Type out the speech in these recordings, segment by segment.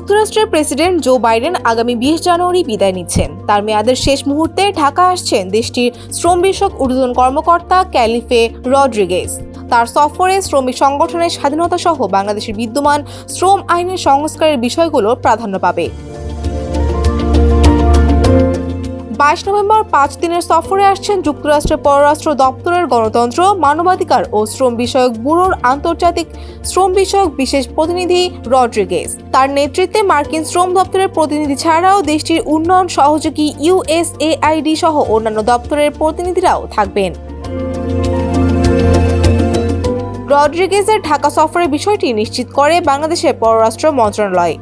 যুক্তরাষ্ট্রের president Joe Biden আগামী 20 জানুয়ারি বিদায় নিচ্ছেন। তার মেয়াদের শেষ মুহূর্তে ঢাকা আসছেন দেশটির শ্রম বিষয়ক ঊর্ধ্বতন কর্মকর্তা ক্যালিফে রড্রিগেজ। তার সফরে শ্রমিক সংগঠনের স্বাধীনতা সহ বাংলাদেশের বিদ্যমান শ্রম আইনের সংস্কারের বিষয়গুলো প্রাধান্য পাবে। 22 নভেম্বর 5 দিনের সফরে আসছেন যুক্তরাষ্ট্রের পররাষ্ট্র দপ্তরের গণতন্ত্র, মানবাধিকার ও শ্রম বিষয়ক ব্যুরোর আন্তর্জাতিক শ্রম বিষয়ক বিশেষ প্রতিনিধি রড্রিগেজ। তার নেতৃত্বে মার্কিন শ্রম দপ্তরের প্রতিনিধি ছাড়াও দেশটির উন্নয়ন সহযোগী USAID সহ অন্যান্য দপ্তরের প্রতিনিধিরাও থাকবেন। রড্রিগেজের ঢাকা সফরের বিষয়টি নিশ্চিত করে বাংলাদেশের পররাষ্ট্র মন্ত্রণালয়।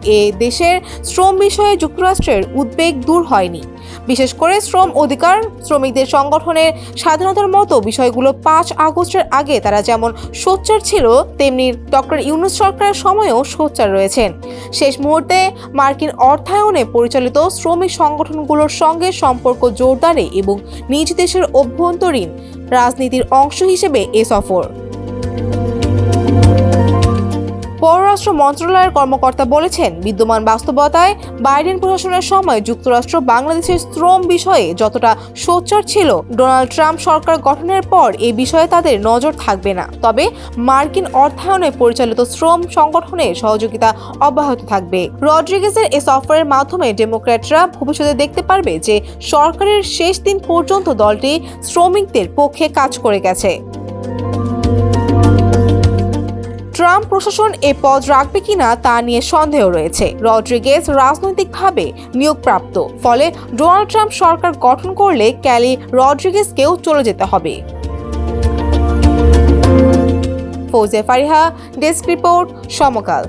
দেশের শ্রম বিষয়ে যুক্তরাষ্ট্রের উদ্বেগ দূর হয়নি। বিশেষ করে শ্রম অধিকার, শ্রমিকদের সংগঠনের স্বাধীনতার মতো বিষয়গুলো 5 আগস্টের আগে তারা যেমন সোচ্চার ছিল, তেমনি ডক্টর ইউনূস সরকারের সময়ও সোচ্চার রয়েছেন। শেষ মুহূর্তে মার্কিন অর্থায়নে পরিচালিত শ্রমিক সংগঠনগুলোর সঙ্গে সম্পর্ক জোরদারে এবং নিজ দেশের অভ্যন্তরীণ রাজনীতির অংশ হিসেবে এ সফর। পররাষ্ট্র মন্ত্রণালয়ের কর্মকর্তা বলেছেন, বিদ্যমান বাস্তবতায় বাইডেন প্রশাসনের সময় যুক্তরাষ্ট্র বাংলাদেশের শ্রম বিষয়ে যতটা সোচ্চার ছিল, ডোনাল্ড ট্রাম্প সরকার গঠনের পর এই বিষয়ে তাদের নজর থাকবে না। তবে মার্কিন অর্থায়নে পরিচালিত শ্রম সংগঠনের সহযোগিতা অব্যাহত থাকবে। রড্রিগেজের এ সফরের মাধ্যমে ডেমোক্র্যাটরা ভবিষ্যতে দেখতে পারবে যে সরকারের শেষ দিন পর্যন্ত দলটি শ্রমিকদের পক্ষে কাজ করে গেছে। ট্রাম্প প্রশাসন এ পদ রাখবে কিনা তা নিয়ে সন্দেহ রয়েছে। রড্রিগেজ রাজনৈতিকভাবে নিয়োগপ্রাপ্ত, ফলে ডোনাল্ড ট্রাম্প সরকার গঠন করলে ক্যালি রড্রিগেজকেও চলে যেতে হবে। ফৌজিয়া ফারিহা, ডেস্ক রিপোর্ট, সমকাল।